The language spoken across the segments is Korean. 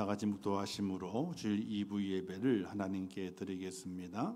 다 같이 묵도하심으로 주일 2부 예배를 하나님께 드리겠습니다.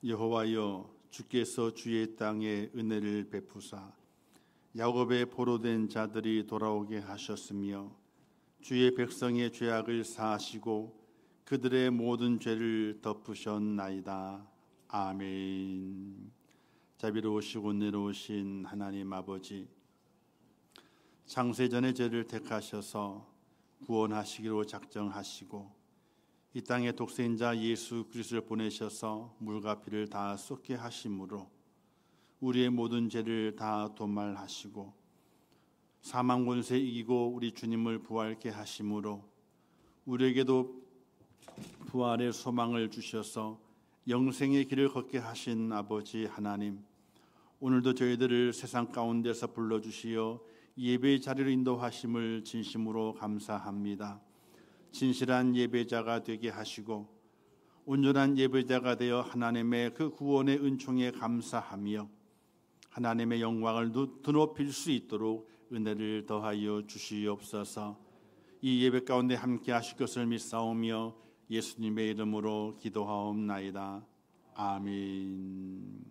여호와여, 주께서 주의 땅에 은혜를 베푸사 야곱의 포로된 자들이 돌아오게 하셨으며 주의 백성의 죄악을 사하시고 그들의 모든 죄를 덮으셨나이다. 아멘. 자비로우시고 은혜로우신 하나님 아버지, 창세전의 죄를 택하셔서 구원하시기로 작정하시고 이 땅에 독생자 예수 그리스도를 보내셔서 물과 피를 다 쏟게 하심으로 우리의 모든 죄를 다 도말하시고 사망 권세 이기고 우리 주님을 부활케 하심으로 우리에게도 부활의 소망을 주셔서 영생의 길을 걷게 하신 아버지 하나님, 오늘도 저희들을 세상 가운데서 불러주시어 예배의 자리로 인도하심을 진심으로 감사합니다. 진실한 예배자가 되게 하시고 온전한 예배자가 되어 하나님의 그 구원의 은총에 감사하며 하나님의 영광을 드높일 수 있도록 은혜를 더하여 주시옵소서. 이 예배 가운데 함께 하실 것을 믿사오며 예수님의 이름으로 기도하옵나이다. 아멘.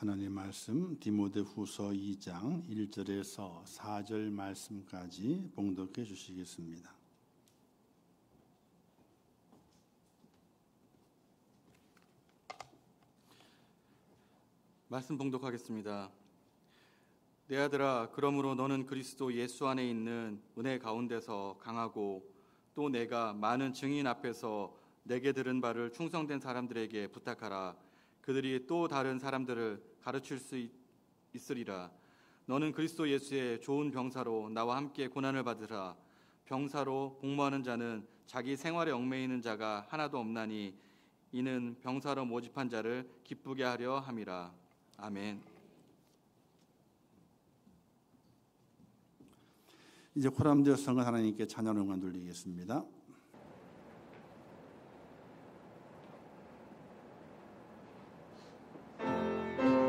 하나님의 말씀 디모데후서 2장 1절에서 4절 말씀까지 봉독해 주시겠습니다. 말씀 봉독하겠습니다. 내 아들아, 그러므로 너는 그리스도 예수 안에 있는 은혜 가운데서 강하고 또 내가 많은 증인 앞에서 내게 들은 바를 충성된 사람들에게 부탁하라. 그들이 또 다른 사람들을 가르칠 수 있으리라. 너는 그리스도 예수의 좋은 병사로 나와 함께 고난을 받으라. 병사로 복무하는 자는 자기 생활에 얽매이는 자가 하나도 없나니 이는 병사로 모집한 자를 기쁘게 하려 함이라. 아멘. 이제 코람되어 성은 하나님께 찬양 응원 돌리겠습니다. Amen.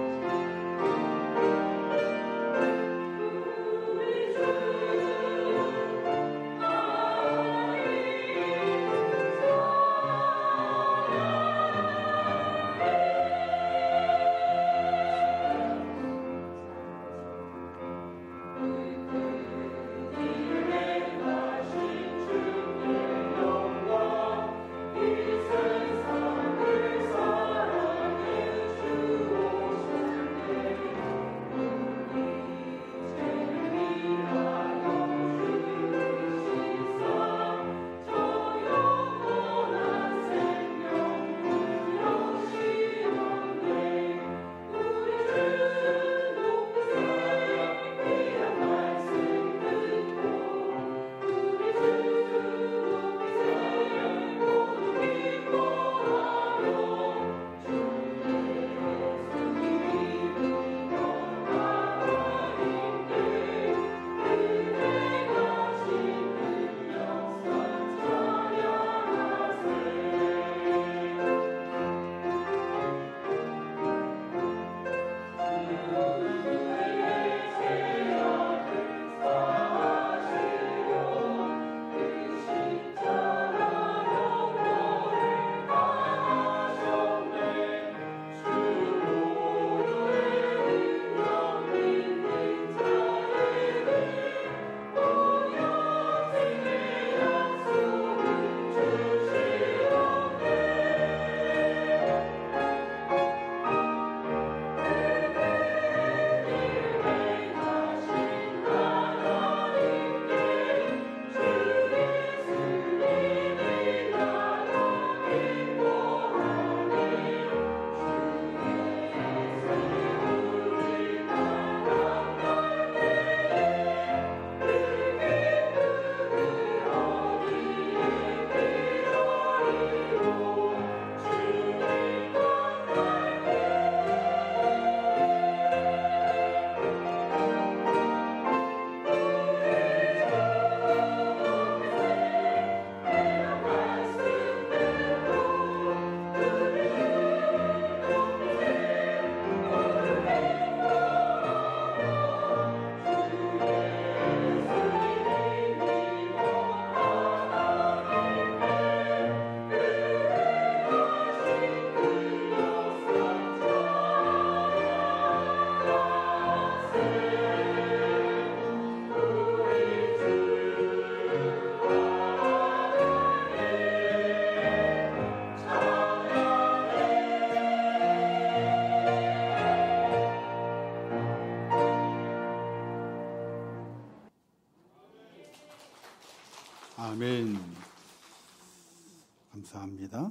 감사합니다.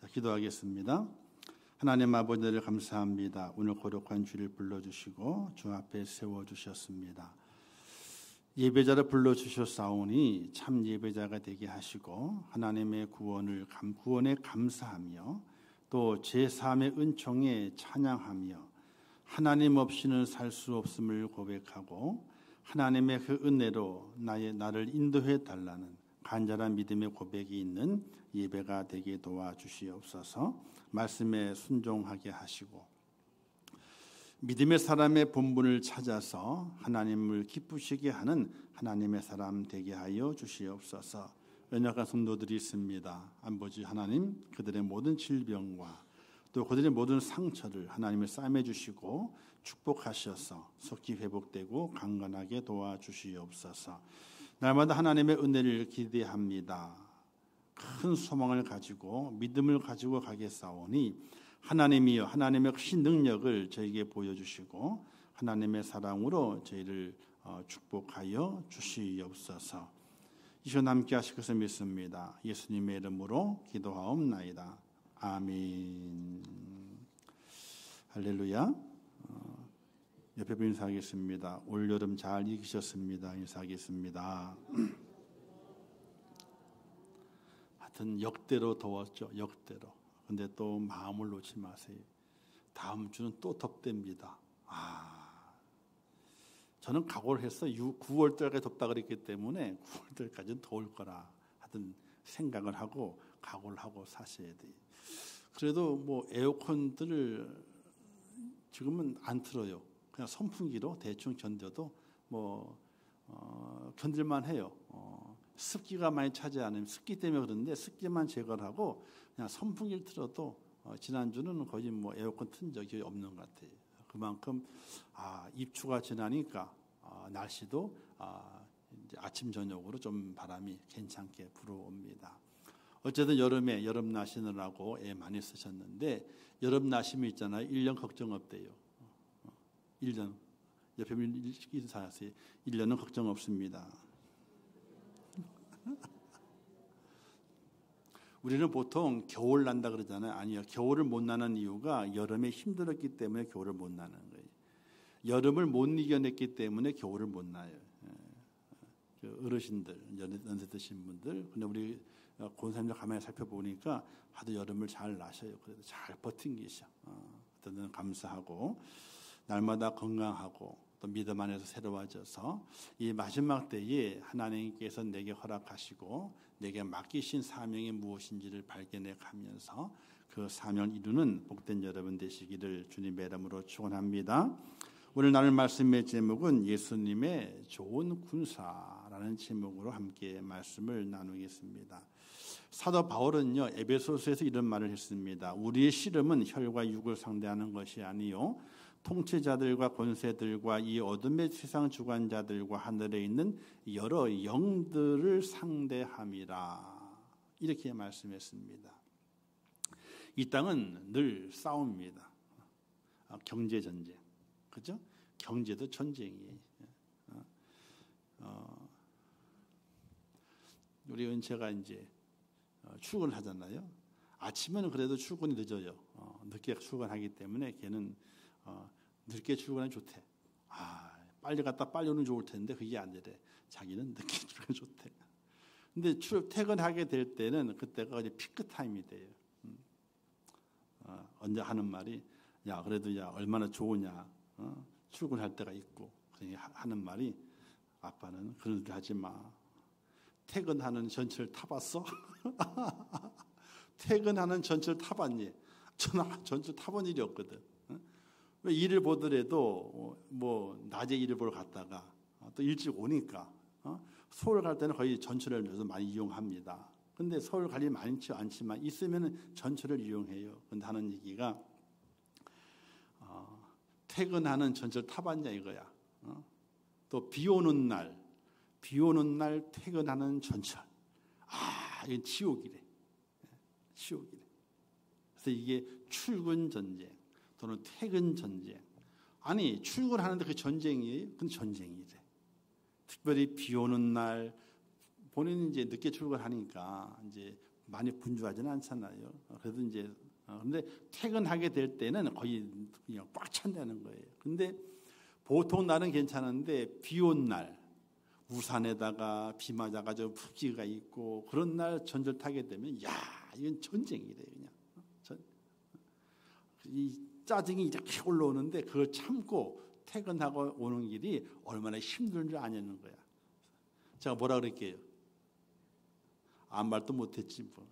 자, 기도하겠습니다. 하나님 아버지를 감사합니다. 오늘 거룩한 주를 불러주시고 주 앞에 세워주셨습니다. 예배자를 불러주셨사오니 참 예배자가 되게 하시고 하나님의 구원에 감사하며 또 제3의 은총에 찬양하며 하나님 없이는 살 수 없음을 고백하고 하나님의 그 은혜로 나를 인도해 달라는 간절한 믿음의 고백이 있는 예배가 되게 도와주시옵소서. 말씀에 순종하게 하시고 믿음의 사람의 본분을 찾아서 하나님을 기쁘시게 하는 하나님의 사람 되게 하여 주시옵소서. 연약한 성도들이 있습니다. 아버지 하나님, 그들의 모든 질병과 또 그들의 모든 상처를 하나님을 싸매 주시고 축복하셔서 속히 회복되고 강건하게 도와주시옵소서. 날마다 하나님의 은혜를 기대합니다. 큰 소망을 가지고 믿음을 가지고 가겠사오니 하나님이여 하나님의 크신 능력을 저에게 보여주시고 하나님의 사랑으로 저희를 축복하여 주시옵소서. 이 시간 함께 하실 것을 믿습니다. 예수님의 이름으로 기도하옵나이다. 아멘. 할렐루야. 옆에 분 인사하겠습니다. 올여름 잘 이기셨습니다. 인사하겠습니다. 하여튼 역대로 더웠죠. 역대로. 근데 또 마음을 놓지 마세요. 다음 주는 또 덥답니다. 저는 각오를 했어. 9월 달까지 덥다 그랬기 때문에 9월 달까지는 더울 거라 하여튼 생각을 하고 각오를 하고 사셔야 돼요. 그래도 뭐 에어컨들을 지금은 안 틀어요. 그냥 선풍기로 대충 견뎌도 뭐 견딜만 해요. 습기가 많이 차지하는 습기 때문에 그런데 습기만 제거를 하고 그냥 선풍기를 틀어도 지난주는 거의 뭐 에어컨 튼 적이 없는 것 같아요. 그만큼 입추가 지나니까 날씨도 이제 아침 저녁으로 좀 바람이 괜찮게 불어옵니다. 어쨌든 여름에 여름 나시느라고 애 많이 쓰셨는데 여름 나시면 있잖아요. 1년 걱정 없대요. 1년 옆에 인사하세요. 1년은 걱정 없습니다. 우리는 보통 겨울 난다 그러잖아요. 아니요. 겨울을 못 나는 이유가 여름에 힘들었기 때문에 겨울을 못 나는 거예요. 여름을 못 이겨냈기 때문에 겨울을 못 나요. 어르신들, 연세 드신 분들. 근데 우리 권사님들 가만히 살펴보니까 하도 여름을 잘 나셔요. 그래도 잘 버틴 계셔. 그때는 감사하고 날마다 건강하고 또 믿음 안에서 새로워져서 이 마지막 때에 하나님께서 내게 허락하시고 내게 맡기신 사명이 무엇인지를 발견해 가면서 그 사명을 이루는 복된 여러분 되시기를 주님의 이름으로 축원합니다. 오늘 나눌 말씀의 제목은 예수님의 좋은 군사라는 제목으로 함께 말씀을 나누겠습니다. 사도 바울은요 에베소서에서 이런 말을 했습니다. 우리의 씨름은 혈과 육을 상대하는 것이 아니요 통치자들과 권세들과 이 어둠의 세상 주관자들과 하늘에 있는 여러 영들을 상대함이라. 이렇게 말씀했습니다. 이 땅은 늘 싸움입니다. 경제 전쟁, 그죠? 경제도 전쟁이에요. 우리 은채가 이제 출근을 하잖아요. 아침에는 그래도 출근이 늦어요. 늦게 출근하기 때문에 걔는 늦게 출근하면 좋대. 빨리 갔다 빨리 오는 좋을 텐데 그게 안 되래. 자기는 늦게 출근 좋대. 근데 퇴근하게 될 때는 그때가 이제 피크 타임이 돼요. 언제 하는 말이 야 그래도 야 얼마나 좋으냐. 출근할 때가 있고 하는 말이 아빠는 그런 소리 하지 마. 퇴근하는 전철 타봤어? 퇴근하는 전철 타봤니? 저는 전철 타본 일이 없거든. 일을 보더라도 뭐 낮에 일을 보러 갔다가 또 일찍 오니까 서울 갈 때는 거의 전철을 많이 이용합니다. 근데 서울 갈 일이 많지 않지만 있으면 전철을 이용해요. 근데 하는 얘기가 퇴근하는 전철 타봤냐 이거야. 또 비 오는 날 퇴근하는 전철. 이건 지옥이래. 지옥이래. 그래서 이게 출근 전쟁 또는 퇴근 전쟁. 아니 출근하는데 그 전쟁이에요? 그건 전쟁이래. 특별히 비 오는 날 본인이 이제 늦게 출근하니까 이제 많이 분주하지는 않잖아요. 그래도 이제 근데 퇴근하게 될 때는 거의 그냥 꽉 찬다는 거예요. 근데 보통 날은 괜찮은데 비 온 날 우산에다가 비 맞아가지고 푹기가 있고 그런 날 전철 타게 되면 야 이건 전쟁이래 그냥. 이 짜증이 이렇게 올라오는데 그걸 참고 퇴근하고 오는 길이 얼마나 힘든 줄 아냐는 거야. 제가 뭐라 그럴게요? 아무 말도 못했지 뭐.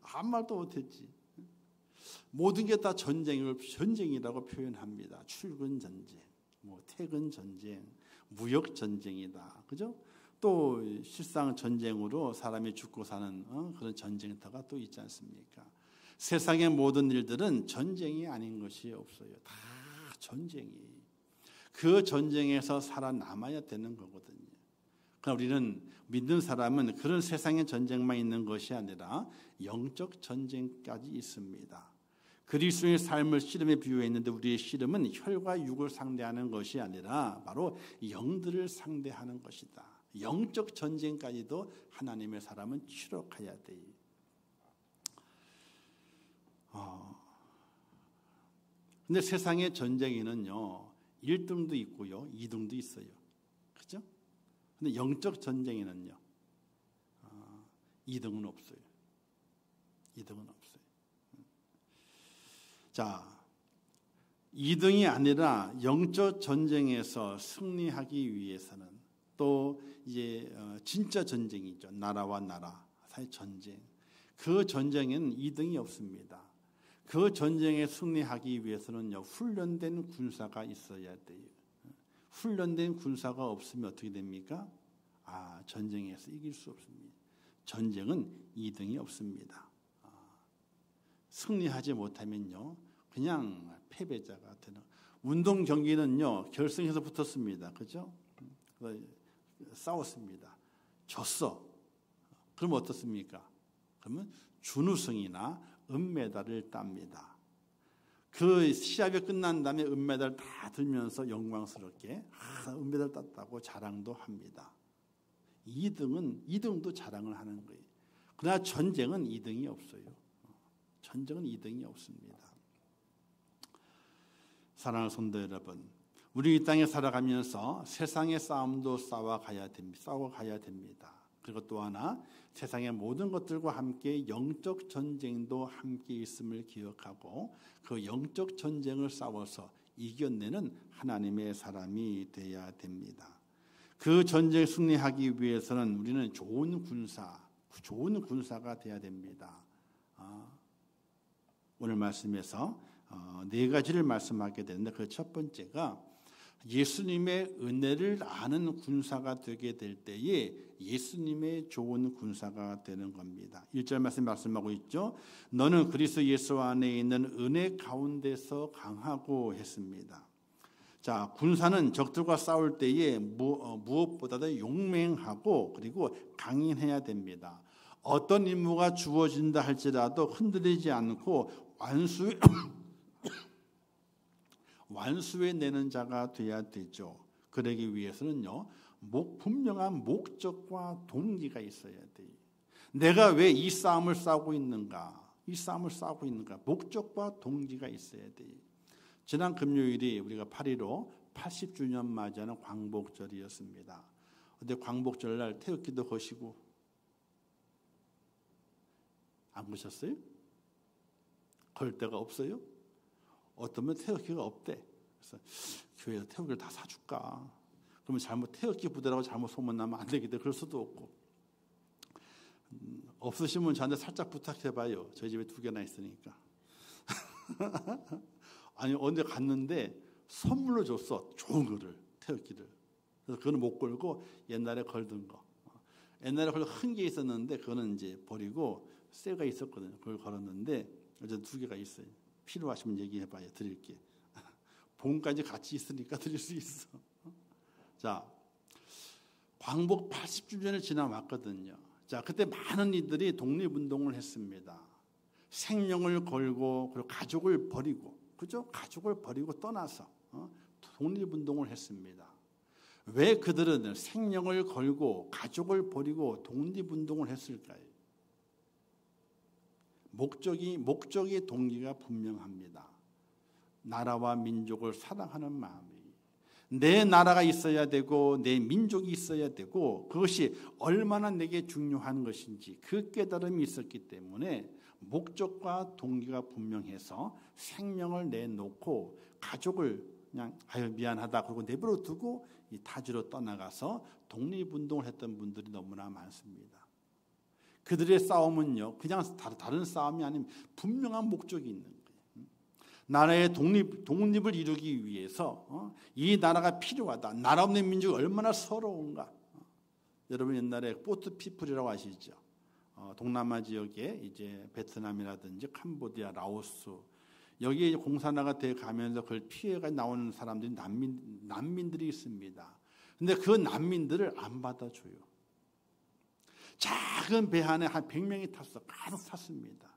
아무 말도 못했지. 모든 게 다 전쟁이라고 표현합니다. 출근 전쟁, 뭐 퇴근 전쟁, 무역 전쟁이다. 그죠? 또 실상 전쟁으로 사람이 죽고 사는 그런 전쟁터가 또 있지 않습니까? 세상의 모든 일들은 전쟁이 아닌 것이 없어요. 다 전쟁이. 그 전쟁에서 살아남아야 되는 거거든요. 그러나 우리는 믿는 사람은 그런 세상의 전쟁만 있는 것이 아니라 영적 전쟁까지 있습니다. 그리스도의 삶을 씨름에 비유했는데 우리의 씨름은 혈과 육을 상대하는 것이 아니라 바로 영들을 상대하는 것이다. 영적 전쟁까지도 하나님의 사람은 치러가야 돼요. 근데 세상의 전쟁에는요 1등도 있고요 2등도 있어요. 그죠? 근데 영적 전쟁에는요 2등은 없어요. 2등은 없어요. 자, 2등이 아니라 영적 전쟁에서 승리하기 위해서는 또 이제 진짜 전쟁이죠. 나라와 나라 사이 전쟁. 그 전쟁에는 2등이 없습니다. 그 전쟁에 승리하기 위해서는요 훈련된 군사가 있어야 돼요. 훈련된 군사가 없으면 어떻게 됩니까? 전쟁에서 이길 수 없습니다. 전쟁은 2등이 없습니다. 승리하지 못하면요 그냥 패배자가 되는. 운동 경기는요 결승에서 붙었습니다. 그죠? 싸웠습니다. 졌어. 그럼 어떻습니까? 그러면 준우승이나 은메달을 tab니다. 그 시합이 끝난 다음에 은메달 다 들면서 영광스럽게 은메달 땄다고 자랑도 합니다. 2등도 자랑을 하는 거예요. 그러나 전쟁은 2등이 없어요. 전쟁은 2등이 없습니다. 사랑하는 성도 여러분, 우리 이 땅에 살아가면서 세상의 싸움도 싸워가야 됩니다. 그리고 또 하나 세상의 모든 것들과 함께 영적 전쟁도 함께 있음을 기억하고 그 영적 전쟁을 싸워서 이겨내는 하나님의 사람이 되어야 됩니다. 그 전쟁에 승리하기 위해서는 우리는 좋은 군사가 되어야 됩니다. 오늘 말씀에서 4가지를 말씀하게 되는데 그 첫 번째가 예수님의 은혜를 아는 군사가 되게 될 때에 예수님의 좋은 군사가 되는 겁니다. 1절 말씀하고 있죠. 너는 그리스도 예수 안에 있는 은혜 가운데서 강하고 했습니다. 자, 군사는 적들과 싸울 때에 무엇보다도 용맹하고 그리고 강인해야 됩니다. 어떤 임무가 주어진다 할지라도 흔들리지 않고 완수해 내는 자가 돼야 되죠. 그러기 위해서는요 분명한 목적과 동기가 있어야 돼요. 내가 왜 이 싸움을 싸우고 있는가? 목적과 동기가 있어야 돼요. 지난 금요일이 우리가 8.15 80주년 맞이하는 광복절이었습니다. 근데 광복절날 태극기도 거시고 안 거셨어요? 걸 데가 없어요? 어떤 분 태극기가 없대. 그래서 교회에서 태극기를 다 사줄까? 그러면 잘못 태극기 부대라고 잘못 소문나면 안 되겠다. 그럴 수도 없고. 없으시면 저한테 살짝 부탁해봐요. 저희 집에 2개나 있으니까. 아니 언제 갔는데 선물로 줬어. 좋은 거를 태극기를. 그래서 그거는 못 걸고 옛날에 걸던 거. 옛날에 걸던 큰 게 있었는데 그거는 이제 버리고 새가 있었거든요. 그걸 걸었는데 어제 2개가 있어요. 필요하시면 얘기해봐요. 드릴게. 봄까지 같이 있으니까 드릴 수 있어. 자, 광복 80주년을 지나왔거든요. 자, 그때 많은 이들이 독립운동을 했습니다. 생명을 걸고 그리고 가족을 버리고, 그죠? 가족을 버리고 떠나서 독립운동을 했습니다. 왜 그들은 생명을 걸고 가족을 버리고 독립운동을 했을까요? 목적이 동기가 분명합니다. 나라와 민족을 사랑하는 마음이, 내 나라가 있어야 되고 내 민족이 있어야 되고 그것이 얼마나 내게 중요한 것인지 그 깨달음이 있었기 때문에 목적과 동기가 분명해서 생명을 내놓고 가족을 그냥 미안하다 그러고 내버려 두고 이 타지로 떠나가서 독립운동을 했던 분들이 너무나 많습니다. 그들의 싸움은요 그냥 다른 싸움이 아닌 분명한 목적이 있는 거예요. 나라의 독립을 이루기 위해서 이 나라가 필요하다. 나라 없는 민족이 얼마나 서러운가. 여러분 옛날에 포트피플이라고 아시죠? 동남아 지역에 이제 베트남이라든지 캄보디아, 라오스 여기에 공산화가 돼 가면서 그걸 피해가 나오는 사람들이 난민들이 있습니다. 근데 그 난민들을 안 받아줘요. 작은 배 안에 한 100명이 가득 탔습니다.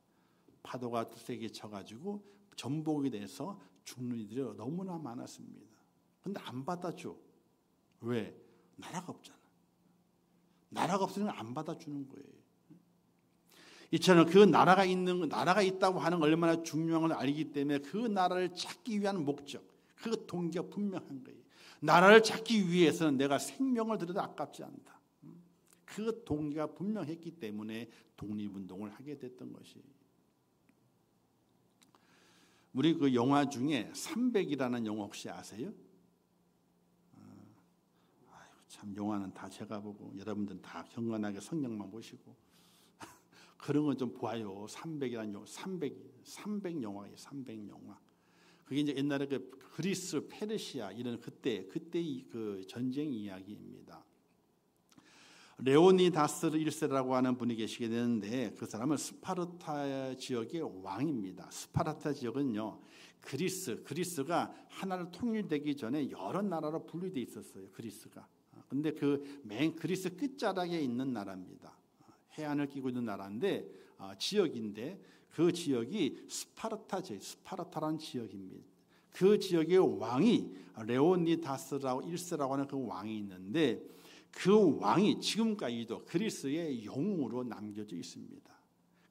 파도가 세게 쳐가지고 전복이 돼서 죽는 이들이 너무나 많았습니다. 근데 안 받아줘. 왜? 나라가 없잖아. 나라가 없으면 안 받아주는 거예요. 이처럼 그 나라가 있다고 하는 걸 얼마나 중요한 걸 알기 때문에 그 나라를 찾기 위한 목적, 그 동기가 분명한 거예요. 나라를 찾기 위해서는 내가 생명을 들여도 아깝지 않다. 그 동기가 분명했기 때문에 독립운동을 하게 됐던 것이에요. 우리 그 영화 중에 300이라는 영화 혹시 아세요? 참 영화는 다 제가 보고 여러분들은 다 경건하게 성경만 보시고 그런 건 좀 봐요. 300이라는 영화, 300 영화예요. 300 영화. 그게 이제 옛날에 그 그리스, 페르시아 이런 그때 그 전쟁 이야기입니다. 레오니다스 1세라고 하는 분이 계시게 되는데 그 사람은 스파르타 지역의 왕입니다. 스파르타 지역은요 그리스가 하나를 통일되기 전에 여러 나라로 분리돼 있었어요. 그리스가. 근데 그 맨 그리스 끝자락에 있는 나라입니다. 해안을 끼고 있는 나라인데 지역인데 그 지역이 스파르타라는 지역입니다. 그 지역의 왕이 레오니다스라고 1세라고 하는 그 왕이 있는데 그 왕이 지금까지도 그리스의 영웅으로 남겨져 있습니다.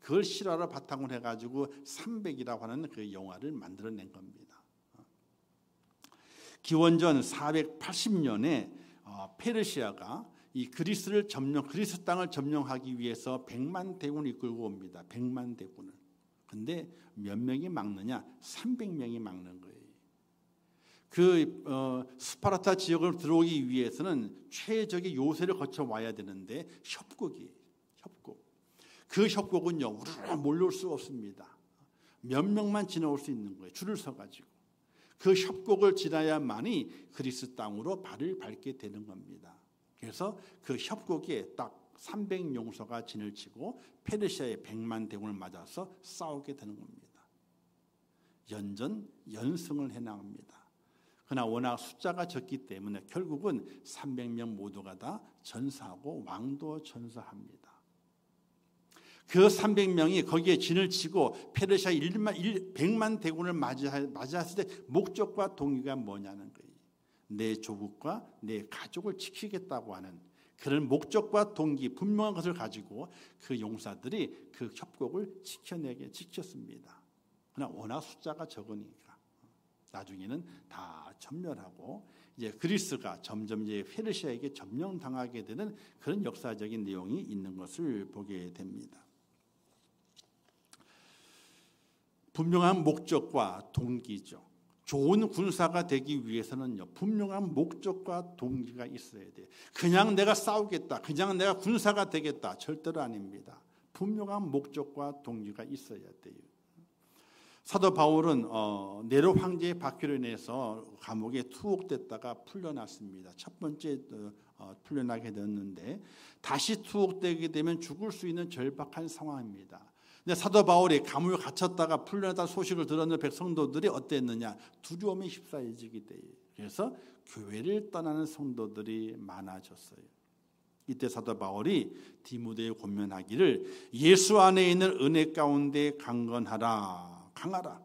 그걸 실화를 바탕으로 해가지고 300이라고 하는 그 영화를 만들어낸 겁니다. 기원전 480년에 페르시아가 이 그리스 땅을 점령하기 위해서 100만 대군을 이끌고 옵니다. 100만 대군을. 근데 몇 명이 막느냐? 300명이 막는 거예요. 스파르타 지역을 들어오기 위해서는 최적의 요새를 거쳐 와야 되는데 협곡이에요. 협곡. 그 협곡은요 우르르 몰려올 수가 없습니다. 몇 명만 지나올 수 있는 거예요. 줄을 서가지고. 그 협곡을 지나야만이 그리스 땅으로 발을 밟게 되는 겁니다. 그래서 그 협곡에 딱 300용서가 진을 치고 페르시아의 100만 대군을 맞아서 싸우게 되는 겁니다. 연승을 해나갑니다. 그러나 워낙 숫자가 적기 때문에 결국은 300명 모두가 다 전사하고 왕도 전사합니다. 그 300명이 거기에 진을 치고 페르시아 100만 대군을 맞이했을 때 목적과 동기가 뭐냐는 거예요. 내 조국과 내 가족을 지키겠다고 하는 그런 목적과 동기 분명한 것을 가지고 그 용사들이 그 협곡을 지켰습니다. 그러나 워낙 숫자가 적으니까 나중에는 다 전멸하고 이제 그리스가 점점 이제 페르시아에게 점령당하게 되는 그런 역사적인 내용이 있는 것을 보게 됩니다. 분명한 목적과 동기죠. 좋은 군사가 되기 위해서는요 분명한 목적과 동기가 있어야 돼요. 그냥 내가 싸우겠다, 그냥 내가 군사가 되겠다 절대로 아닙니다. 분명한 목적과 동기가 있어야 돼요. 사도 바울은 네로 황제의 박해로 인해서 감옥에 투옥됐다가 풀려났습니다. 첫 번째 풀려나게 되었는데 다시 투옥되게 되면 죽을 수 있는 절박한 상황입니다. 근데 사도 바울이 감옥에 갇혔다가 풀려났다는 소식을 들었는 백성도들이 어땠느냐? 두려움에 휩싸여지게 돼요. 그래서 교회를 떠나는 성도들이 많아졌어요. 이때 사도 바울이 디모데에 권면하기를 예수 안에 있는 은혜 가운데 강건하라, 강하라.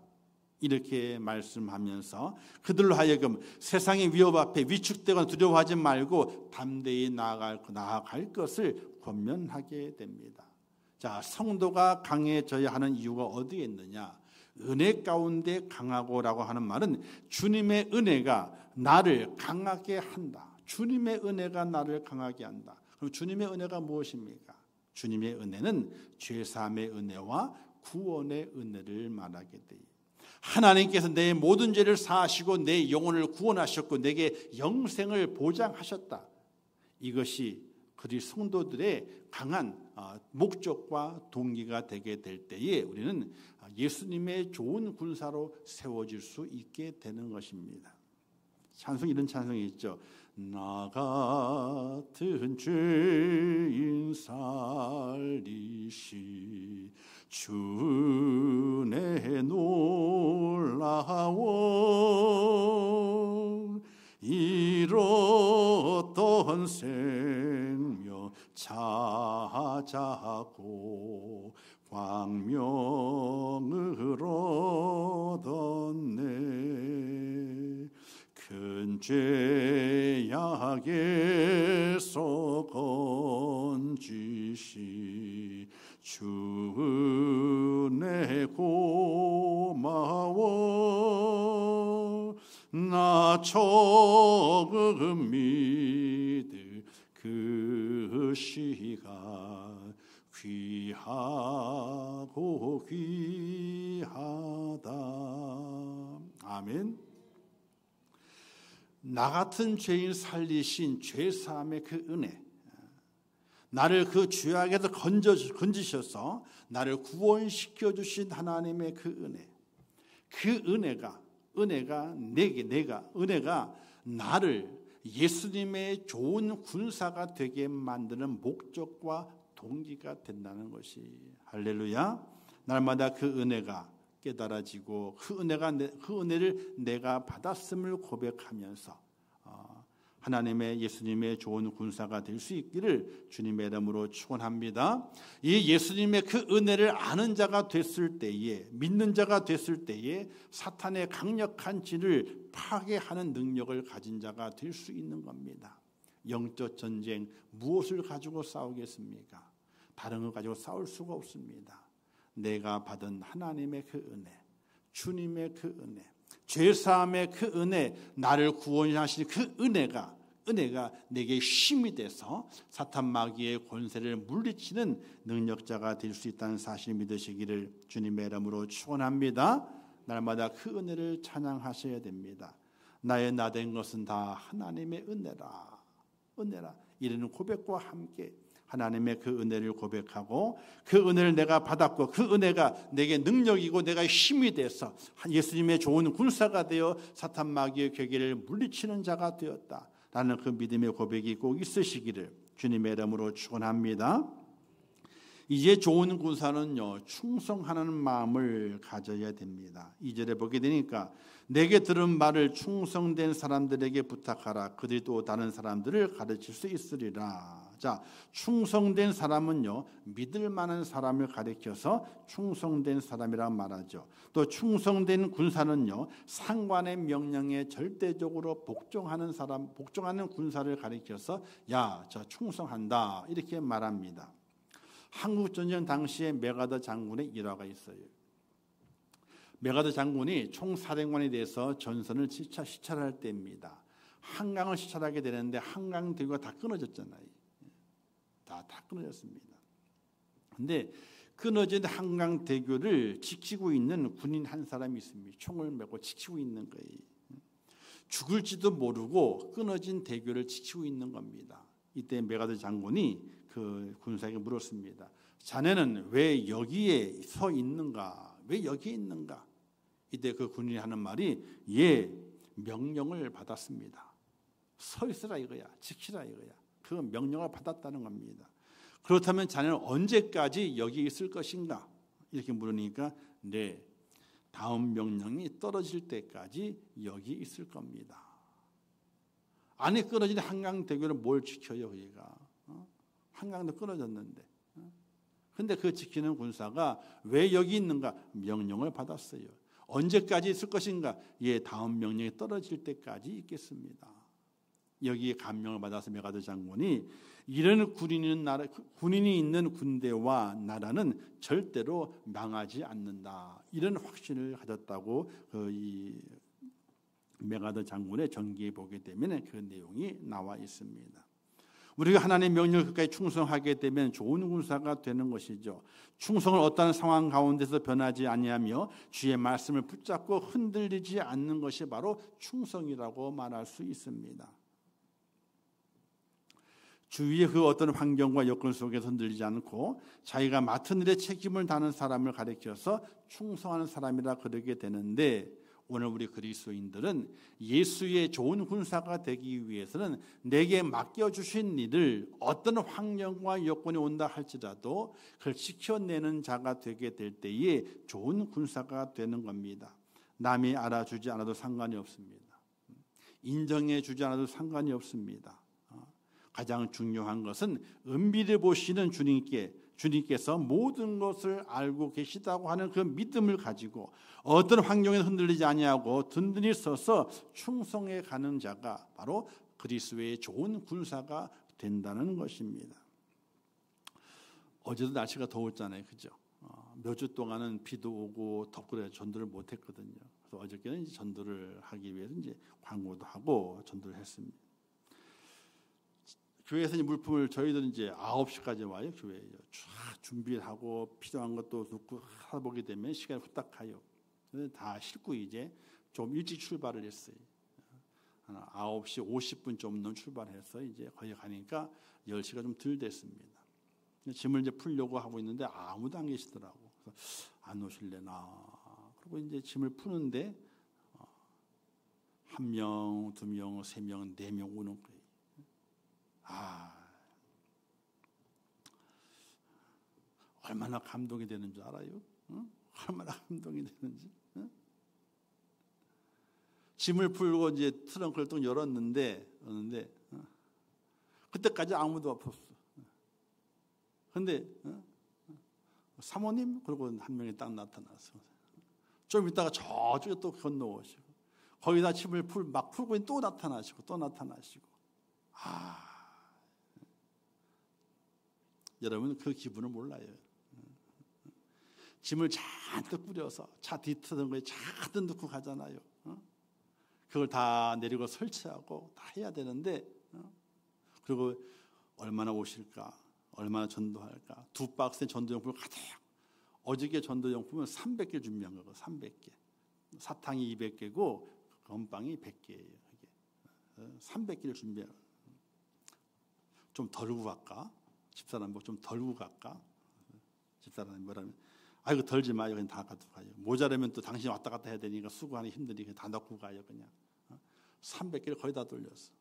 이렇게 말씀하면서 그들로 하여금 세상의 위협 앞에 위축되거나 두려워하지 말고 담대히 나아갈 것을 권면하게 됩니다. 자, 성도가 강해져야 하는 이유가 어디에 있느냐? 은혜 가운데 강하고라고 하는 말은 주님의 은혜가 나를 강하게 한다. 주님의 은혜가 나를 강하게 한다. 그럼 주님의 은혜가 무엇입니까? 주님의 은혜는 죄사함의 은혜와 구원의 은혜를 말하게 돼요. 하나님께서 내 모든 죄를 사하시고 내 영혼을 구원하셨고 내게 영생을 보장하셨다. 이것이 그리 성도들의 강한 목적과 동기가 되게 될 때에 우리는 예수님의 좋은 군사로 세워질 수 있게 되는 것입니다. 찬송, 이런 찬송이 있죠. 나 같은 죄인 살리시 주의 놀라워 잃었던 생명 찾아고 광명을 얻었네. 큰 죄악에서 건지시 주네 고마워. 나 처음 믿을 그 시간 귀하고 귀하다. 아멘. 나 같은 죄인 살리신 죄사함의 그 은혜, 나를 그 죄악에서 건지셔서 나를 구원시켜 주신 하나님의 그 은혜, 그 은혜가 나를 예수님의 좋은 군사가 되게 만드는 목적과 동기가 된다는 것이, 할렐루야. 날마다 그 은혜가 깨달아지고 그 은혜를 내가 받았음을 고백하면서 하나님의 예수님의 좋은 군사가 될 수 있기를 주님의 이름으로 축원합니다. 이 예수님의 그 은혜를 아는 자가 됐을 때에, 믿는 자가 됐을 때에 사탄의 강력한 진을 파괴하는 능력을 가진 자가 될 수 있는 겁니다. 영적 전쟁 무엇을 가지고 싸우겠습니까? 다른 걸 가지고 싸울 수가 없습니다. 내가 받은 하나님의 그 은혜, 주님의 그 은혜, 죄사함의 그 은혜, 나를 구원하신 그 은혜가 내게 힘이 돼서 사탄 마귀의 권세를 물리치는 능력자가 될 수 있다는 사실을 믿으시기를 주님의 이름으로 축원합니다. 날마다 그 은혜를 찬양하셔야 됩니다. 나의 나 된 것은 다 하나님의 은혜라. 이런 고백과 함께 하나님의 그 은혜를 고백하고 그 은혜를 내가 받았고 그 은혜가 내게 능력이고 내가 힘이 돼서 예수님의 좋은 군사가 되어 사탄 마귀의 괴계를 물리치는 자가 되었다라는 그 믿음의 고백이 꼭 있으시기를 주님의 이름으로 축원합니다. 이제 좋은 군사는요, 충성하는 마음을 가져야 됩니다. 2절에 보게 되니까 내게 들은 말을 충성된 사람들에게 부탁하라. 그들이 또 다른 사람들을 가르칠 수 있으리라. 자, 충성된 사람은요, 믿을 만한 사람을 가리켜서 충성된 사람이라 말하죠. 또 충성된 군사는요, 상관의 명령에 절대적으로 복종하는 군사를 가리켜서 야, 저 충성한다 이렇게 말합니다. 한국전쟁 당시에 메가더 장군의 일화가 있어요. 메가더 장군이 총사령관이 돼서 전선을 시찰할 때입니다. 한강을 시찰하게 되는데 한강 대교가 다 끊어졌잖아요. 다 끊어졌습니다. 그런데 끊어진 한강 대교를 지키고 있는 군인 한 사람이 있습니다. 총을 메고 지키고 있는 거예요. 죽을지도 모르고 끊어진 대교를 지키고 있는 겁니다. 이때 메가더 장군이 그 군사에게 물었습니다. 자네는 왜 여기에 서 있는가? 왜 여기에 있는가? 이때 그 군인이 하는 말이 명령을 받았습니다. 서 있으라 이거야. 지키라 이거야. 그 명령을 받았다는 겁니다. 그렇다면 자네는 언제까지 여기 있을 것인가? 이렇게 물으니까 네, 다음 명령이 떨어질 때까지 여기 있을 겁니다. 안에 끊어진 한강대교를 뭘 지켜요? 우리가 한강도 끊어졌는데. 그런데 그 지키는 군사가 왜 여기 있는가? 명령을 받았어요. 언제까지 있을 것인가? 다음 명령이 떨어질 때까지 있겠습니다. 여기에 감명을 받아서 메가드 장군이 이런 군인이 있는 군대와 나라는 절대로 망하지 않는다. 이런 확신을 가졌다고 이 메가드 장군의 전기에 보게 되면 그 내용이 나와 있습니다. 우리가 하나님의 명령을 끝까지 충성하게 되면 좋은 군사가 되는 것이죠. 충성을 어떠한 상황 가운데서 변하지 아니하며 주의 말씀을 붙잡고 흔들리지 않는 것이 바로 충성이라고 말할 수 있습니다. 주위의 그 어떤 환경과 여건 속에서 흔들리지 않고 자기가 맡은 일에 책임을 다하는 사람을 가리켜서 충성하는 사람이라 그러게 되는데, 오늘 우리 그리스도인들은 예수의 좋은 군사가 되기 위해서는 내게 맡겨주신 일을 어떤 환경과 여건이 온다 할지라도 그걸 지켜내는 자가 되게 될 때에 좋은 군사가 되는 겁니다. 남이 알아주지 않아도 상관이 없습니다. 인정해 주지 않아도 상관이 없습니다. 가장 중요한 것은 은밀히 보시는 주님께서 모든 것을 알고 계시다고 하는 그 믿음을 가지고 어떤 환경에 흔들리지 아니하고 든든히 서서 충성해 가는 자가 바로 그리스도의 좋은 군사가 된다는 것입니다. 어제도 날씨가 더웠잖아요, 그죠? 몇 주 동안은 비도 오고 덥고 그래서 전도를 못했거든요. 그래서 어저께는 이제 전도를 하기 위해서 이제 광고도 하고 전도를 했습니다. 교회에서 물품을 저희들은 이제 9시까지 와요. 교회에 쫙 준비를 하고 필요한 것도 놓고 하다 보게 되면 시간이 후딱 가요. 다 싣고 이제 좀 일찍 출발을 했어요. 9시 50분 정도 출발해서 이제 거기 가니까 10시가 좀 덜 됐습니다. 짐을 이제 풀려고 하고 있는데 아무도 안 계시더라고. 그래서 안 오실래나. 그리고 이제 짐을 푸는데 1명, 2명, 3명, 4명 오는 거예요. 얼마나 감동이 되는 줄 알아요? 응? 얼마나 감동이 되는지. 응? 짐을 풀고 이제 트렁크를 또 열었는데 그때까지 아무도 없었어. 근데 사모님 그러고 한 명이 딱 나타났어. 좀 있다가 저쪽에 또 건너오시고 거기다 짐을 막 풀고 또 나타나시고 여러분 그 기분을 몰라요. 짐을 잔뜩 뿌려서 차 뒤트던 잔뜩 넣고 가잖아요. 그걸 다 내리고 설치하고 다 해야 되는데 그리고 얼마나 오실까, 얼마나 전도할까, 2박스의 전도용품을 가득. 어저께 전도용품은 300개 준비한 거고 300개. 사탕이 200개고 건빵이 100개예요. 300개를 준비해요. 좀 덜고 갈까? 집사람 뭐 좀 덜고 갈까? 집사람이 뭐라면 아이고 덜지 마요. 그냥 다 가지고 가요. 모자라면 또 당신 왔다 갔다 해야 되니까 수고하기 힘드니까 다 넣고 가요. 그냥 300개를 거의 다 돌렸어.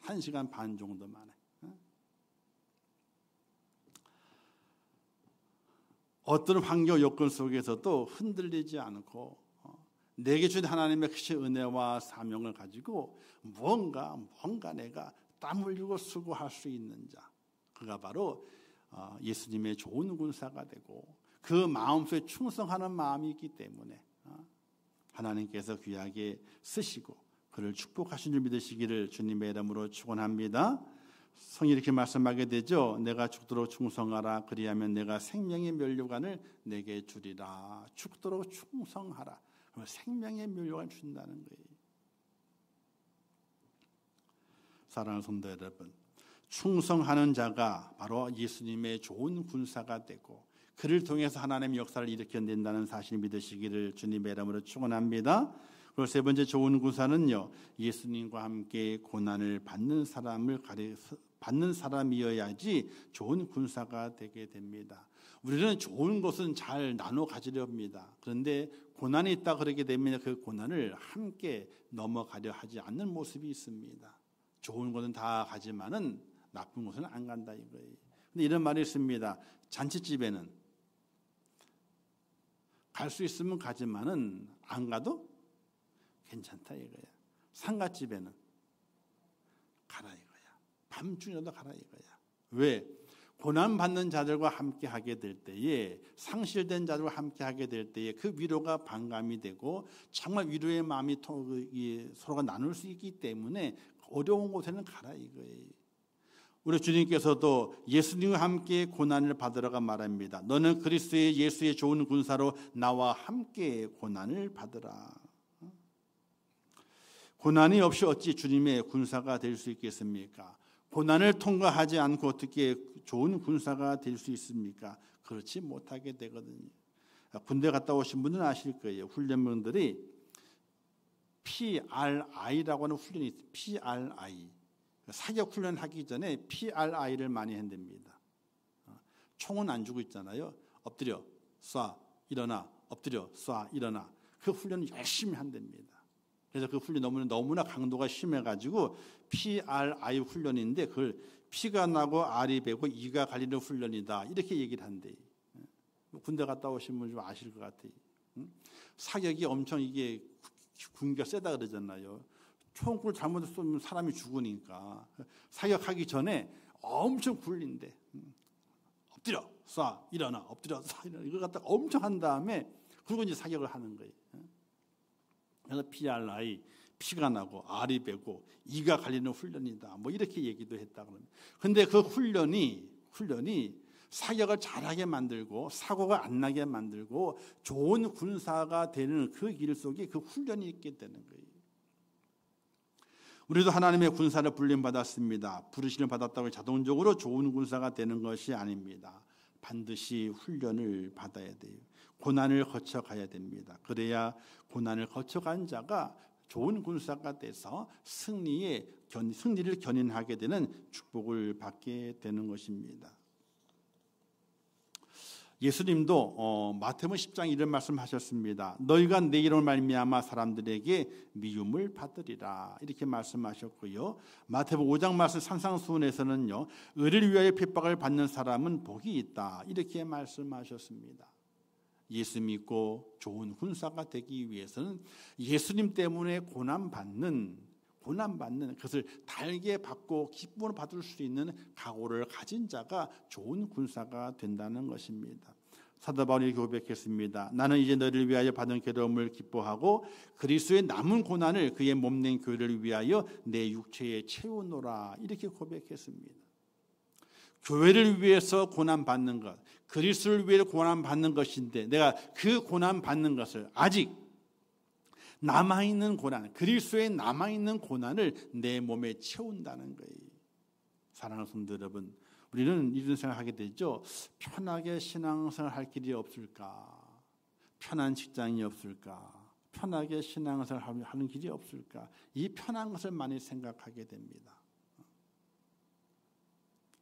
1시간 반 정도 만에. 어떤 환경 요건 속에서도 흔들리지 않고 내게 준 하나님의 크신 은혜와 사명을 가지고 뭔가 내가 땀 흘리고 수고할 수 있는 자, 그가 바로 예수님의 좋은 군사가 되고 그 마음속에 충성하는 마음이 있기 때문에 하나님께서 귀하게 쓰시고 그를 축복하신 줄 믿으시기를 주님의 이름으로 축원합니다. 성이 이렇게 말씀하게 되죠. 내가 죽도록 충성하라. 그리하면 내가 생명의 면류관을 내게 주리라. 죽도록 충성하라. 그러면 생명의 면류관을 준다는 거예요. 사랑하는 성도 여러분, 충성하는 자가 바로 예수님의 좋은 군사가 되고 그를 통해서 하나님의 역사를 일으켜낸다는 사실을 믿으시기를 주님의 이름으로 축원합니다. 그리고 세 번째 좋은 군사는요, 예수님과 함께 고난을 받는 사람이어야지 좋은 군사가 되게 됩니다. 우리는 좋은 것은 잘 나눠 가지려 합니다. 그런데 고난이 있다 그러게 되면 그 고난을 함께 넘어가려 하지 않는 모습이 있습니다. 좋은 것은 다 가지만은 나쁜 것은 안 간다 이거예요. 근데 이런 말이 있습니다. 잔치집에는 갈 수 있으면 가지만은 안 가도 괜찮다 이거야. 상갓집에는 가라 이거야. 밤중에도 가라 이거야. 왜? 고난받는 자들과 함께 하게 될 때에, 상실된 자들과 함께 하게 될 때에 그 위로가 반감이 되고 정말 위로의 마음이 서로가 나눌 수 있기 때문에 어려운 곳에는 가라 이거예요. 우리 주님께서도 예수님과 함께 고난을 받으라고 말합니다. 너는 그리스도의 예수의 좋은 군사로 나와 함께 고난을 받으라. 고난이 없이 어찌 주님의 군사가 될 수 있겠습니까? 고난을 통과하지 않고 어떻게 좋은 군사가 될 수 있습니까? 그렇지 못하게 되거든요. 군대 갔다 오신 분들은 아실 거예요. 훈련병들이 PRI라고 하는 훈련이 있어요. PRI. 사격 훈련하기 전에 PRI를 많이 한답니다. 총은 안 주고 있잖아요. 엎드려 쏴 일어나, 엎드려 쏴 일어나. 그 훈련을 열심히 한답니다. 그래서 그 훈련이 너무나 강도가 심해가지고 PRI 훈련인데 그걸 P가 나고 R이 배고 E가 갈리는 훈련이다 이렇게 얘기를 한대요. 군대 갔다 오신 분 좀 아실 것 같아요. 사격이 엄청 이게 군기가 세다 그러잖아요. 총을 잘못 쏘면 사람이 죽으니까 사격하기 전에 엄청 굴린대. 엎드려 쏴 일어나, 엎드려 쏴 일어나. 이걸 갖다가 엄청 한 다음에 그리고 이제 사격을 하는 거예요. 그래서 PRI, P가 나고 R이 배고 E가 갈리는 훈련이다. 뭐 이렇게 얘기도 했다 그럽니다. 근데 그 훈련이 사격을 잘하게 만들고 사고가 안 나게 만들고 좋은 군사가 되는 그 길 속에 그 훈련이 있게 되는 거예요. 우리도 하나님의 군사를 불림받았습니다. 부르심을 받았다고 자동적으로 좋은 군사가 되는 것이 아닙니다. 반드시 훈련을 받아야 돼요. 고난을 거쳐가야 됩니다. 그래야 고난을 거쳐간 자가 좋은 군사가 돼서 승리를 견인하게 되는 축복을 받게 되는 것입니다. 예수님도 마태복음 10장 이런 말씀하셨습니다. 너희가 내 이름을 말미암아 사람들에게 미움을 받으리라 이렇게 말씀하셨고요. 마태복음 5장 말씀 산상수훈에서는요, 의를 위하여 핍박을 받는 사람은 복이 있다 이렇게 말씀하셨습니다. 예수 믿고 좋은 군사가 되기 위해서는 예수님 때문에 고난받는 그것을 달게 받고 기쁨을 받을 수 있는 각오를 가진 자가 좋은 군사가 된다는 것입니다. 사도 바울이 고백했습니다. 나는 이제 너희를 위하여 받은 괴로움을 기뻐하고 그리스도의 남은 고난을 그의 몸된 교회를 위하여 내 육체에 채우노라 이렇게 고백했습니다. 교회를 위해서 고난받는 것, 그리스도를 위해 고난받는 것인데 내가 그 고난받는 것을 아직 남아있는 고난, 그리스도에 남아있는 고난을 내 몸에 채운다는 거예요. 사랑하는 성도 여러분, 우리는 이런 생각하게 되죠. 편하게 신앙생활 할 길이 없을까? 편한 직장이 없을까? 편하게 신앙생활 하는 길이 없을까? 이 편한 것을 많이 생각하게 됩니다.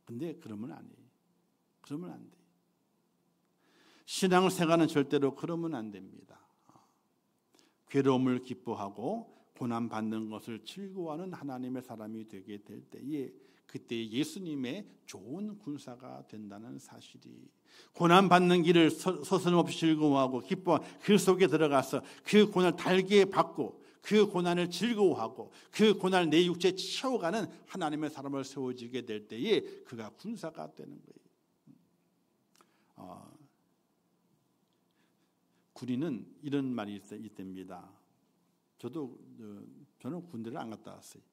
근데 그러면 안 돼요. 그러면 안 돼요. 신앙생활은 절대로 그러면 안 됩니다. 괴로움을 기뻐하고 고난받는 것을 즐거워하는 하나님의 사람이 되게 될 때에 그때 예수님의 좋은 군사가 된다는 사실이, 고난받는 길을 서슴없이 즐거워하고 기뻐 그 속에 들어가서 그 고난을 달게 받고 그 고난을 즐거워하고 그 고난을 내 육체에 채워가는 하나님의 사람을 세워지게 될 때에 그가 군사가 되는 거예요. 군인은 이런 말이 있답니다. 저는 군대를 안 갔다 왔어요.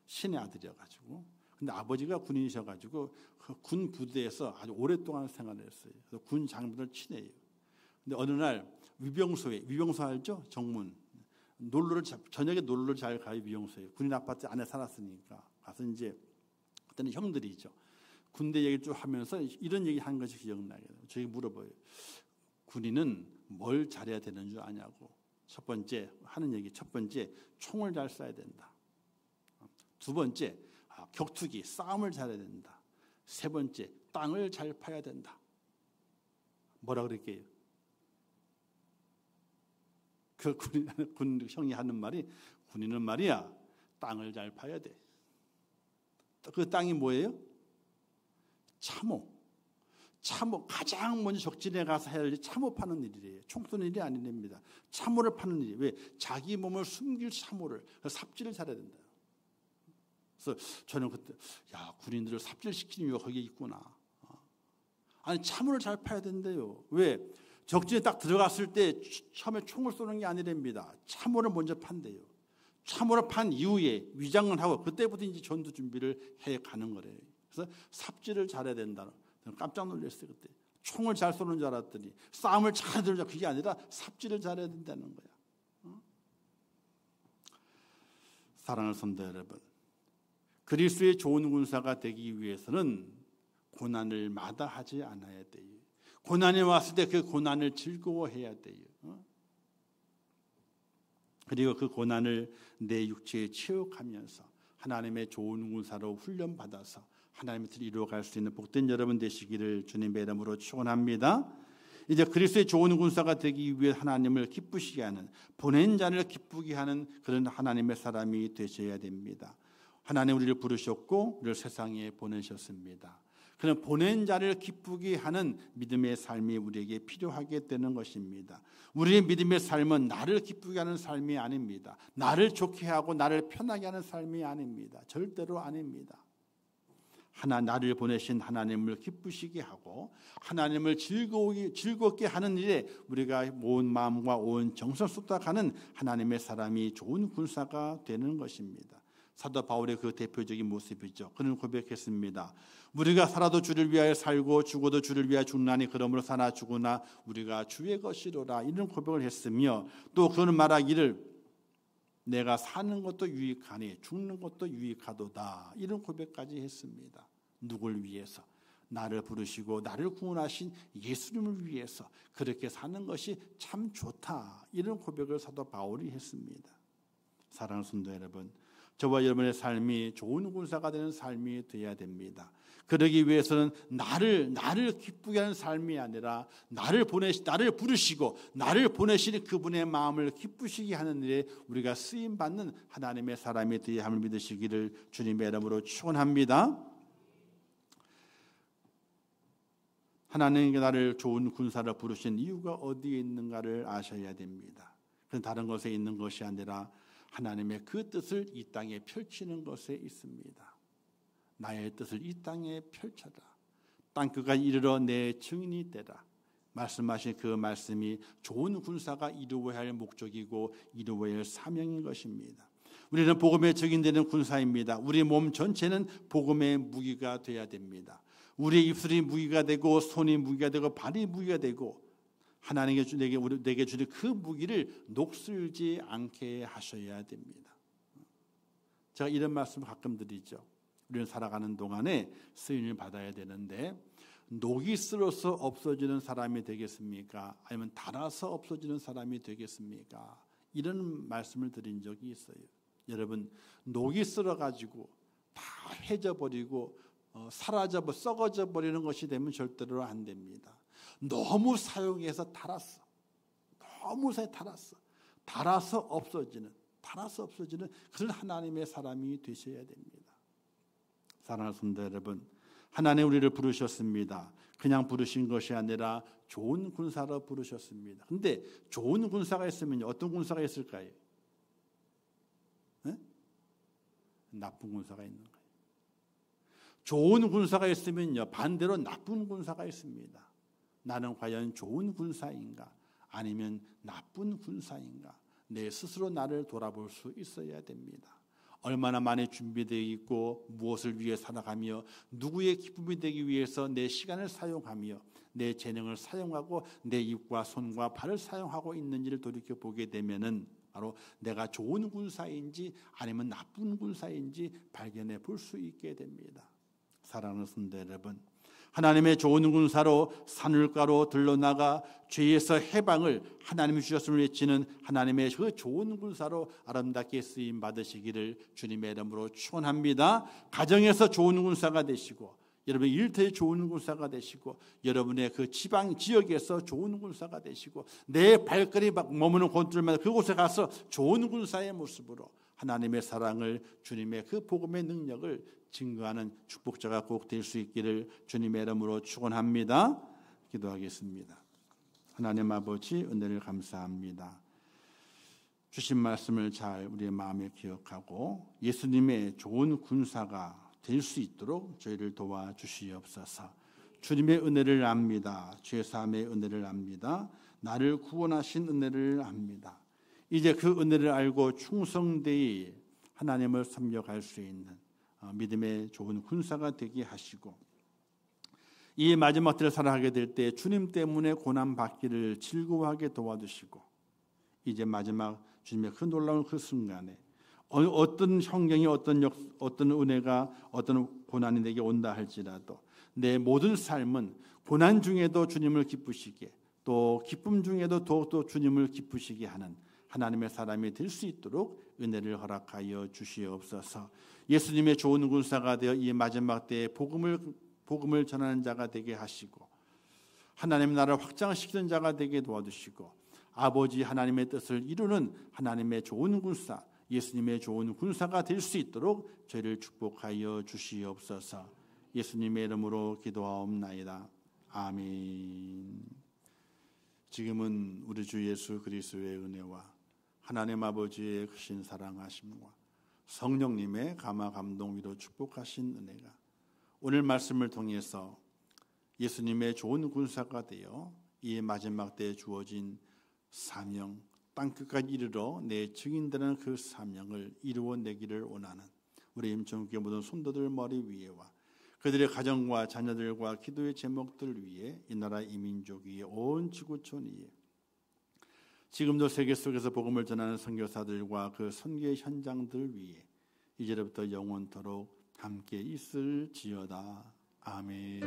신의 아들이어가지고. 근데 아버지가 군인이셔가지고 그 군 부대에서 아주 오랫동안 생활했어요. 그래서 군 장병들 친해요. 근데 어느 날 위병소 알죠? 정문. 저녁에 놀러를 잘 가요. 위병소에. 군인 아파트 안에 살았으니까. 가서 이제 그때는 형들이죠. 군대 얘기를 쭉 하면서 이런 얘기 한 것이 기억나게 돼요. 저에게 물어봐요. 군인은 뭘 잘해야 되는 줄 아냐고. 첫 번째 총을 잘 쏴야 된다. 두 번째 격투기 싸움을 잘해야 된다. 세 번째 땅을 잘 파야 된다. 뭐라 그럴게요? 그 군 형이 하는 말이, 군인은 말이야 땅을 잘 파야 돼. 그 땅이 뭐예요? 참호 가장 먼저 적진에 가서 해야 할 참호 파는 일이래요. 총 쏘는 일이 아닙니다. 참호를 파는 일이. 왜? 자기 몸을 숨길 참호를, 삽질을 잘해야 된다. 그래서 저는 그때 군인들을 삽질시키는 이유가 거기에 있구나. 아니 참으로 잘 파야 된대요. 왜? 적진에 딱 들어갔을 때 처음에 총을 쏘는 게 아니랍니다. 참호를 먼저 판대요. 참호를 판 이후에 위장을 하고 그때부터 이제 전투 준비를 해 가는 거래요. 그래서 삽질을 잘해야 된다. 깜짝 놀랐어요 그때. 총을 잘 쏘는 줄 알았더니 싸움을 잘 들자 그게 아니라 삽질을 잘해야 된다는 거야. 사랑하는 성도 여러분, 그리스도의 좋은 군사가 되기 위해서는 고난을 마다하지 않아야 돼요. 고난이 왔을 때 그 고난을 즐거워해야 돼요. 그리고 그 고난을 내 육체에 체육하면서 하나님의 좋은 군사로 훈련받아서 하나님의 뜻을 이루어갈 수 있는 복된 여러분 되시기를 주님의 이름으로 축원합니다. 이제 그리스도의 좋은 군사가 되기 위해 하나님을 기쁘시게 하는, 보낸 자를 기쁘게 하는 그런 하나님의 사람이 되셔야 됩니다. 하나님 우리를 부르셨고 우리를 세상에 보내셨습니다. 그런 보낸 자를 기쁘게 하는 믿음의 삶이 우리에게 필요하게 되는 것입니다. 우리의 믿음의 삶은 나를 기쁘게 하는 삶이 아닙니다. 나를 좋게 하고 나를 편하게 하는 삶이 아닙니다. 절대로 아닙니다. 나를 보내신 하나님을 기쁘시게 하고 하나님을 즐겁게 하는 일에 우리가 온 마음과 온 정성을 쏟아가는 하나님의 사람이 좋은 군사가 되는 것입니다. 사도 바울의 그 대표적인 모습이죠. 그는 고백했습니다. 우리가 살아도 주를 위하여 살고 죽어도 주를 위하여 죽나니 그러므로 사나 죽으나 우리가 주의 것이로라. 이런 고백을 했으며 또 그는 말하기를 내가 사는 것도 유익하니 죽는 것도 유익하도다. 이런 고백까지 했습니다. 누굴 위해서? 나를 부르시고 나를 구원하신 예수님을 위해서 그렇게 사는 것이 참 좋다. 이런 고백을 사도 바울이 했습니다. 사랑하는 성도 여러분, 저와 여러분의 삶이 좋은 군사가 되는 삶이 되어야 됩니다. 그러기 위해서는 나를 기쁘게 하는 삶이 아니라 나를 부르시고 나를 보내시는 그분의 마음을 기쁘시게 하는 일에 우리가 쓰임 받는 하나님의 사람이 되어야 함을 믿으시기를 주님의 이름으로 축원합니다. 하나님께 나를 좋은 군사를 부르신 이유가 어디에 있는가를 아셔야 됩니다. 그건 다른 것에 있는 것이 아니라 하나님의 그 뜻을 이 땅에 펼치는 것에 있습니다. 나의 뜻을 이 땅에 펼쳐라. 땅끝까지 이르러 내 증인이 되라. 말씀하신 그 말씀이 좋은 군사가 이루어야 할 목적이고 이루어야 할 사명인 것입니다. 우리는 복음의 증인되는 군사입니다. 우리 몸 전체는 복음의 무기가 되어야 됩니다. 우리의 입술이 무기가 되고 손이 무기가 되고 발이 무기가 되고 하나님께 내게 주는 그 무기를 녹슬지 않게 하셔야 됩니다. 제가 이런 말씀을 가끔 드리죠. 우리는 살아가는 동안에 쓰임을 받아야 되는데 녹이 쓸어서 없어지는 사람이 되겠습니까? 아니면 달아서 없어지는 사람이 되겠습니까? 이런 말씀을 드린 적이 있어요. 여러분, 녹이 쓸어가지고 다 해져버리고 썩어져 버리는 것이 되면 절대로 안 됩니다. 너무 사용해서 달았어. 달아서 없어지는 그런 하나님의 사람이 되셔야 됩니다. 사랑하는 성도 여러분, 하나님 우리를 부르셨습니다. 그냥 부르신 것이 아니라 좋은 군사로 부르셨습니다. 그런데 좋은 군사가 있으면 어떤 군사가 있을까요? 네? 나쁜 군사가 있는 거예요. 좋은 군사가 있으면요, 반대로 나쁜 군사가 있습니다. 나는 과연 좋은 군사인가? 아니면 나쁜 군사인가? 내 스스로 나를 돌아볼 수 있어야 됩니다. 얼마나 많이 준비되어 있고 무엇을 위해 살아가며 누구의 기쁨이 되기 위해서 내 시간을 사용하며 내 재능을 사용하고 내 입과 손과 발을 사용하고 있는지를 돌이켜보게 되면은 바로 내가 좋은 군사인지 아니면 나쁜 군사인지 발견해 볼 수 있게 됩니다. 사랑하는 성도 여러분, 하나님의 좋은 군사로 산울가로 들러나가 죄에서 해방을 하나님이 주셨음을 외치는 하나님의 그 좋은 군사로 아름답게 쓰임 받으시기를 주님의 이름으로 축원합니다. 가정에서 좋은 군사가 되시고 여러분 일터에 좋은 군사가 되시고 여러분의 그 지방 지역에서 좋은 군사가 되시고 내 발걸이 머무는 곳들마다 그곳에 가서 좋은 군사의 모습으로 하나님의 사랑을 주님의 그 복음의 능력을 증거하는 축복자가 꼭 될 수 있기를 주님의 이름으로 축원합니다. 기도하겠습니다. 하나님 아버지 은혜를 감사합니다. 주신 말씀을 잘 우리의 마음에 기억하고 예수님의 좋은 군사가 될 수 있도록 저희를 도와주시옵소서. 주님의 은혜를 압니다. 죄사함의 은혜를 압니다. 나를 구원하신 은혜를 압니다. 이제 그 은혜를 알고 충성되이 하나님을 섬겨갈 수 있는 믿음의 좋은 군사가 되게 하시고, 이 마지막 때를 살아가게 될 때 주님 때문에 고난받기를 즐거워하게 도와주시고, 이제 마지막 주님의 그 놀라운 그 순간에 어떤 환경이 어떤 은혜가 어떤 고난이 내게 온다 할지라도 내 모든 삶은 고난 중에도 주님을 기쁘시게, 또 기쁨 중에도 더욱더 주님을 기쁘시게 하는 하나님의 사람이 될 수 있도록 은혜를 허락하여 주시옵소서. 예수님의 좋은 군사가 되어 이 마지막 때에 복음을 전하는 자가 되게 하시고, 하나님의 나라를 확장시키는 자가 되게 도와주시고, 아버지 하나님의 뜻을 이루는 하나님의 좋은 군사, 예수님의 좋은 군사가 될 수 있도록 저희를 축복하여 주시옵소서. 예수님의 이름으로 기도하옵나이다. 아멘. 지금은 우리 주 예수 그리스도의 은혜와 하나님 아버지의 크신 사랑하심과 성령님의 감화 감동 위로 축복하신 은혜가 오늘 말씀을 통해서 예수님의 좋은 군사가 되어 이 마지막 때에 주어진 사명, 땅끝까지 이르러 내 증인되는 그 사명을 이루어내기를 원하는 우리 임종국의 모든 성도들 머리 위에와 그들의 가정과 자녀들과 기도의 제목들 위에, 이 나라 이민족 위에, 온 지구촌 위에, 지금도 세계 속에서 복음을 전하는 선교사들과 그 선교의 현장들 위에 이제부터 영원토록 함께 있을지어다. 아멘.